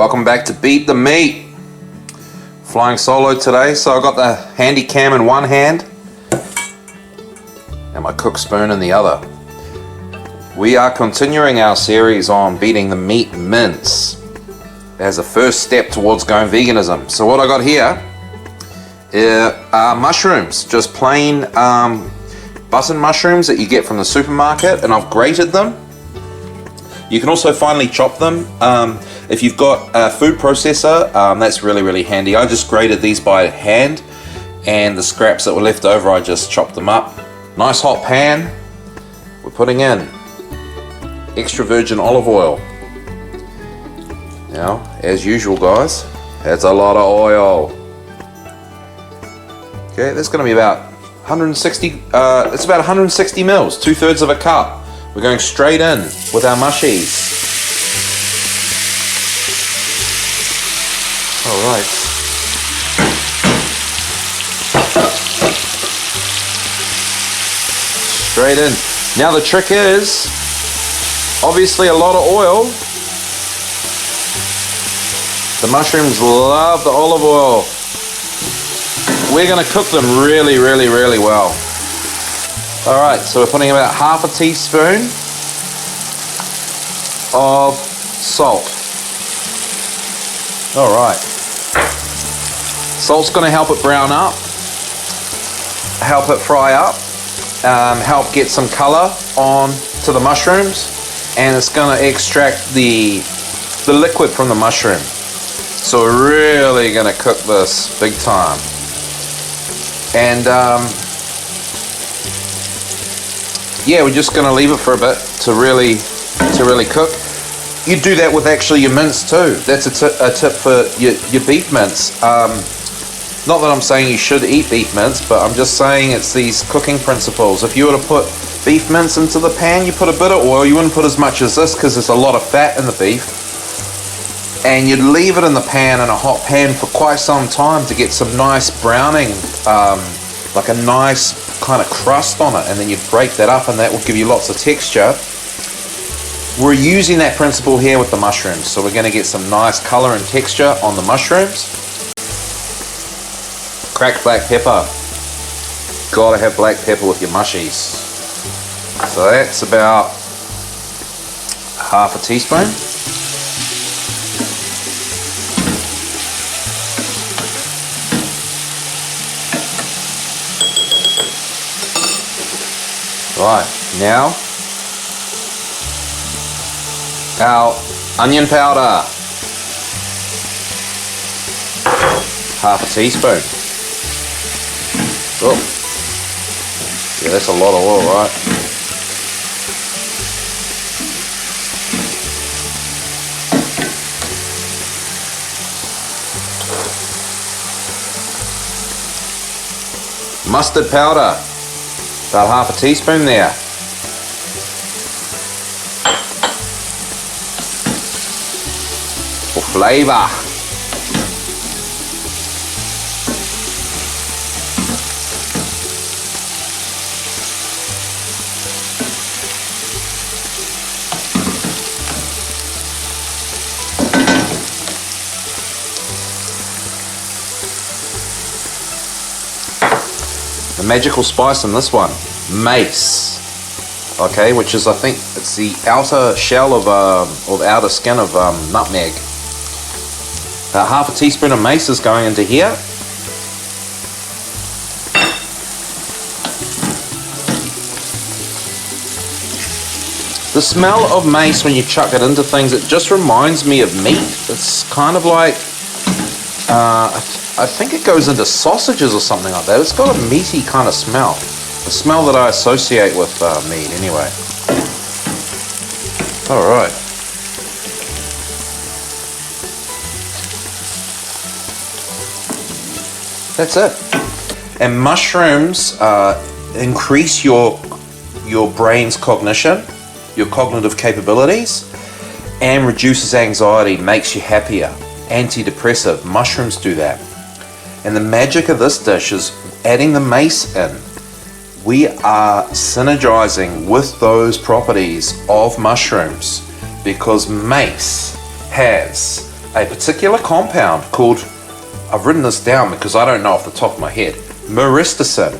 Welcome back to Beat the Meat. Flying solo today, so I got the handy cam in one hand and my cook spoon in the other. We are continuing our series on beating the meat mince as a first step towards going veganism. So what I got here are mushrooms, just plain button mushrooms that you get from the supermarket, and I've grated them. You can also finely chop them. If you've got a food processor, that's really handy. I just grated these by hand, and the scraps that were left over, I just chopped them up. Nice hot pan. We're putting in extra virgin olive oil. Now, as usual guys, that's a lot of oil. Okay, that's going to be about 160, it's about 160 mils, 2/3 of a cup. We're going straight in with our mushies. Alright. Straight in. Now the trick is, obviously a lot of oil. The mushrooms love the olive oil. We're going to cook them really well. Alright, so we're putting about half a teaspoon of salt. Alright. Salt's going to help it brown up, help it fry up, help get some color onto the mushrooms, and it's going to extract the liquid from the mushroom. So we're really going to cook this big time. And yeah, we're just going to leave it for a bit to really cook. You do that with actually your mince too. That's a tip for your beef mince. Not that I'm saying you should eat beef mince, but I'm just saying it's these cooking principles. If you were to put beef mince into the pan, you put a bit of oil. You wouldn't put as much as this because there's a lot of fat in the beef. And you'd leave it in the pan, in a hot pan, for quite some time to get some nice browning, like a nice kind of crust on it, and then you break that up and that will give you lots of texture. We're using that principle here with the mushrooms, so we're going to get some nice color and texture on the mushrooms. Cracked black pepper. Gotta have black pepper with your mushies. So that's about half a teaspoon. Right, now our onion powder, half a teaspoon. Oh, yeah, that's a lot of oil, right? Mustard powder. About half a teaspoon there. For flavour. The magical spice in this one, mace, okay, which is, I think it's the outer shell of or the outer skin of nutmeg. About half a teaspoon of mace is going into here. The smell of mace when you chuck it into things, it just reminds me of meat. It's kind of like I think it goes into sausages or something like that. It's got a meaty kind of smell. The smell that I associate with meat anyway. Alright. That's it. And mushrooms increase your brain's cognition, your cognitive capabilities, and reduces anxiety, makes you happier. Antidepressive. Mushrooms do that. And the magic of this dish is adding the mace in. We are synergizing with those properties of mushrooms because mace has a particular compound called, I've written this down because I don't know off the top of my head, myristicin.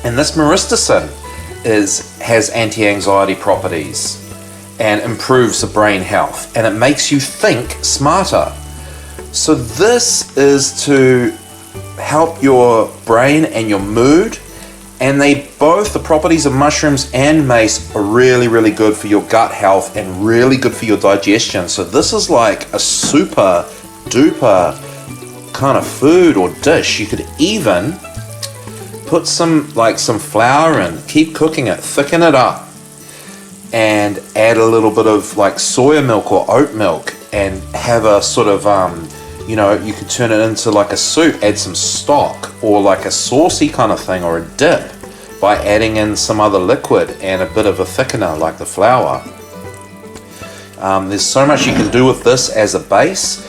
And this myristicin has anti-anxiety properties and improves the brain health, and it makes you think smarter. So this is to help your brain and your mood, and the properties of mushrooms and mace are really, really good for your gut health and really good for your digestion. So this is like a super duper kind of food or dish. You could even put some flour in, keep cooking it, thicken it up, and add a little bit of like soya milk or oat milk, and have a sort of you could turn it into like a soup, add some stock or like a saucy kind of thing, or a dip, by adding in some other liquid and a bit of a thickener like the flour. There's so much you can do with this as a base.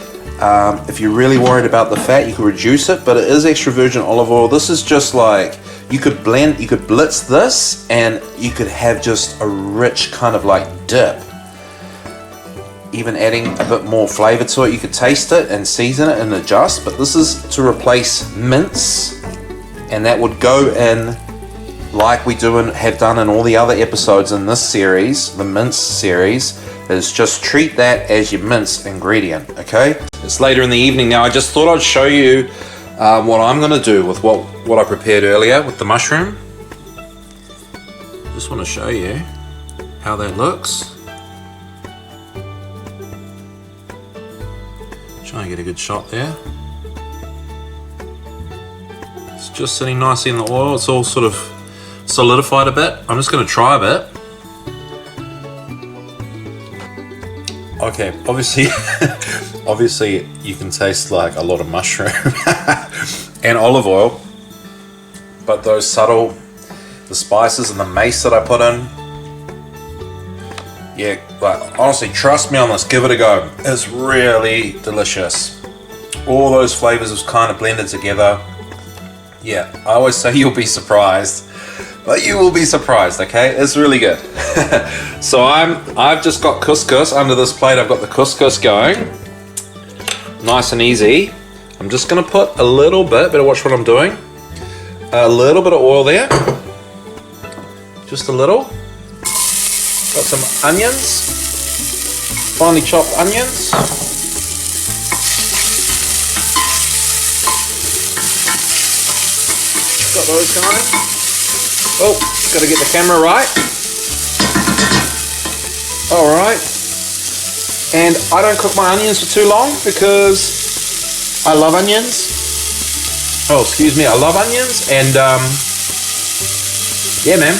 If you're really worried about the fat, you can reduce it, but it is extra virgin olive oil. This is just like, you could blitz this and you could have just a rich kind of like dip. Even adding a bit more flavor to it, you could taste it and season it and adjust, but this is to replace mince, and that would go in like we have done in all the other episodes in this series, the mince series, is just treat that as your mince ingredient, okay? It's later in the evening now. I just thought I'd show you what I'm going to do with what I prepared earlier with the mushroom. Just want to show you how that looks. Try and get a good shot there. It's just sitting nicely in the oil. It's all sort of solidified a bit. I'm just going to try a bit. Okay, obviously you can taste like a lot of mushroom and olive oil, but the spices and the mace that I put in, yeah, like honestly, trust me on this, give it a go. It's really delicious. All those flavors have kind of blended together. Yeah, I always say you'll be surprised, but you will be surprised, okay? It's really good. So I've just got couscous under this plate. I've got the couscous going, nice and easy. I'm just gonna put a little bit, better watch what I'm doing, a little bit of oil there, just a little. Got some onions, finely chopped onions. Got those going. Oh, gotta get the camera right. Alright. And I don't cook my onions for too long because I love onions. Oh, excuse me, I love onions, and yeah, man,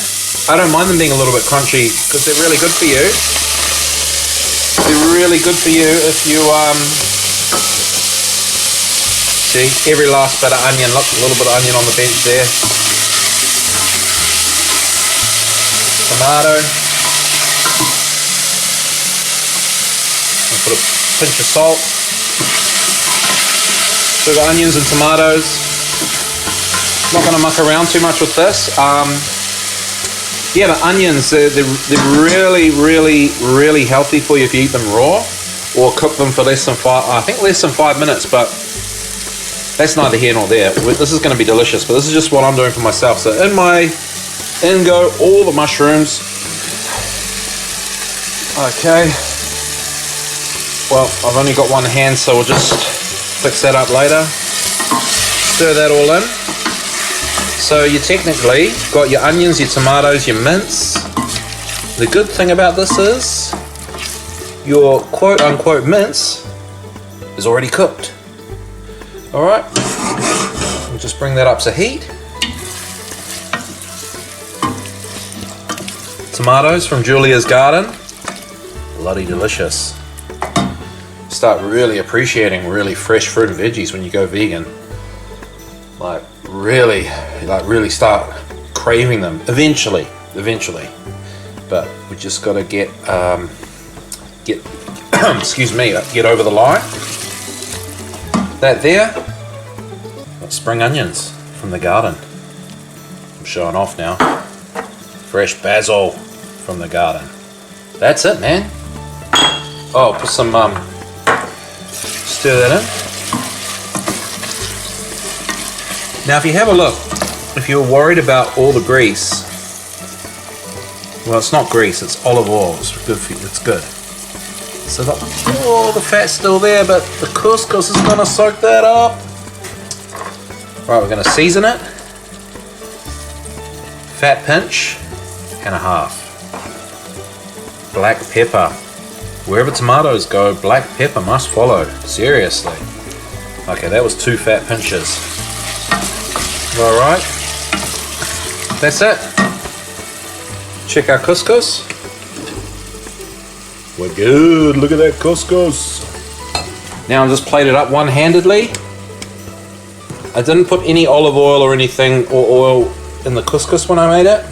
I don't mind them being a little bit crunchy because they're really good for you. They're really good for you if you see, every last bit of onion, look, a little bit of onion on the bench there. Tomato. I'll put a pinch of salt. So we've got onions and tomatoes. Not going to muck around too much with this. Yeah, the onions, they're really, really, really healthy for you if you eat them raw or cook them for less than 5 minutes, but that's neither here nor there. This is going to be delicious, but this is just what I'm doing for myself. So in go all the mushrooms. Okay. Well, I've only got one hand, so we'll just fix that up later. Stir that all in. So you technically got your onions, your tomatoes, your mince. The good thing about this is your quote-unquote mince is already cooked. Alright, we'll just bring that up to heat. Tomatoes from Julia's garden. Bloody delicious. Start really appreciating really fresh fruit and veggies when you go vegan. Like really start craving them eventually. But we just got to get excuse me, get over the line. That there, spring onions from the garden. I'm showing off now. Fresh basil from the garden. That's it, man. Oh, put some Stir that in. Now if you have a look, if you're worried about all the grease, well, it's not grease, it's olive oil. It's good for you, it's good. So the fat's still there, but the couscous is gonna soak that up. Right, we're gonna season it. Fat pinch and a half. Black pepper. Wherever tomatoes go, black pepper must follow. Seriously. Okay, that was 2 fat pinches. Alright. That's it. Check our couscous. We're good. Look at that couscous. Now I'm just plate it up one-handedly. I didn't put any olive oil or anything or oil in the couscous when I made it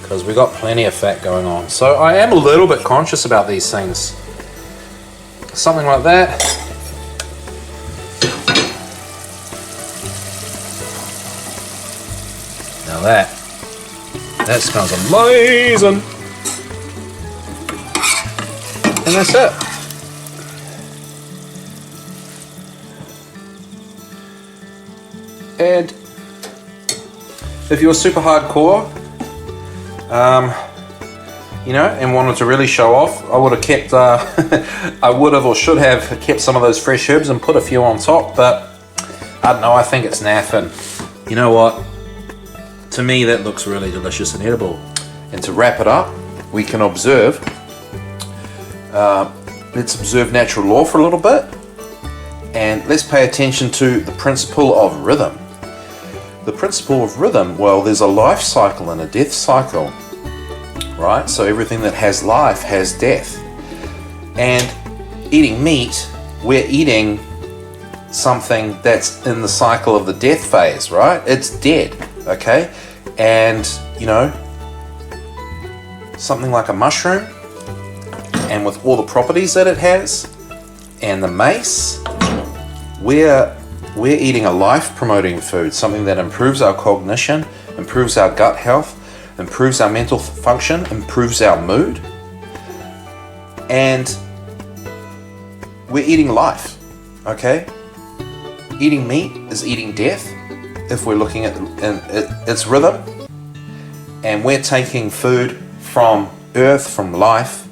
because we got plenty of fat going on. So I am a little bit conscious about these things. Something like that. Now that smells amazing. And that's it. And if you're super hardcore, you know, and wanted to really show off, I would have kept, I would have or should have kept some of those fresh herbs and put a few on top, but I don't know, I think it's naff, and you know what? To me, that looks really delicious and edible. And to wrap it up, we can observe, let's observe natural law for a little bit, and let's pay attention to the principle of rhythm. The principle of rhythm, well, there's a life cycle and a death cycle, right? So everything that has life has death. And eating meat, we're eating something that's in the cycle of the death phase, right? It's dead, okay? And, you know, something like a mushroom, and with all the properties that it has, and the mace, we're eating a life-promoting food, something that improves our cognition, improves our gut health, improves our mental function, improves our mood, and we're eating life, okay? Eating meat is eating death, if we're looking at its rhythm, and we're taking food from earth, from life,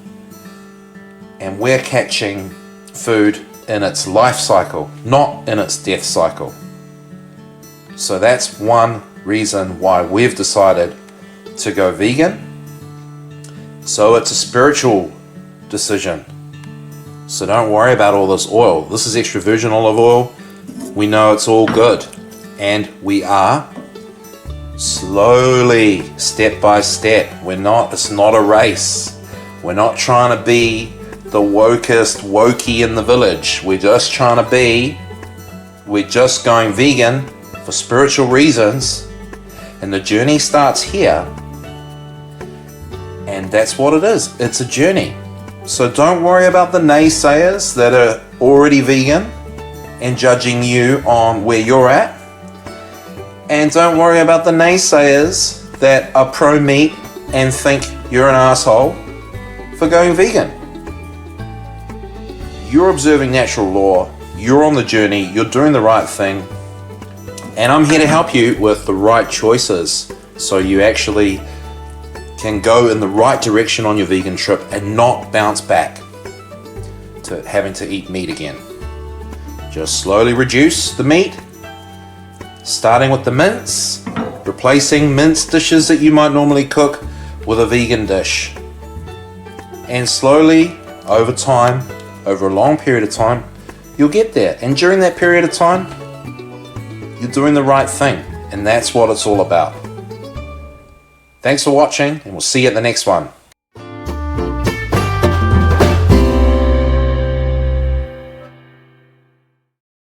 and we're catching food in its life cycle, not in its death cycle. So that's one reason why we've decided to go vegan. So it's a spiritual decision. So don't worry about all this oil. This is extra virgin olive oil. We know it's all good. And we are slowly, step by step. It's not a race. We're not trying to be the wokest wokey in the village. We're just going vegan for spiritual reasons, and the journey starts here, and that's what it is. It's a journey. So don't worry about the naysayers that are already vegan and judging you on where you're at, and don't worry about the naysayers that are pro-meat and think you're an asshole for going vegan. You're observing natural law, you're on the journey, you're doing the right thing, and I'm here to help you with the right choices so you actually can go in the right direction on your vegan trip and not bounce back to having to eat meat again. Just slowly reduce the meat, starting with the mince, replacing mince dishes that you might normally cook with a vegan dish. And slowly, over time, over a long period of time, you'll get there. And during that period of time, you're doing the right thing. And that's what it's all about. Thanks for watching, and we'll see you at the next one.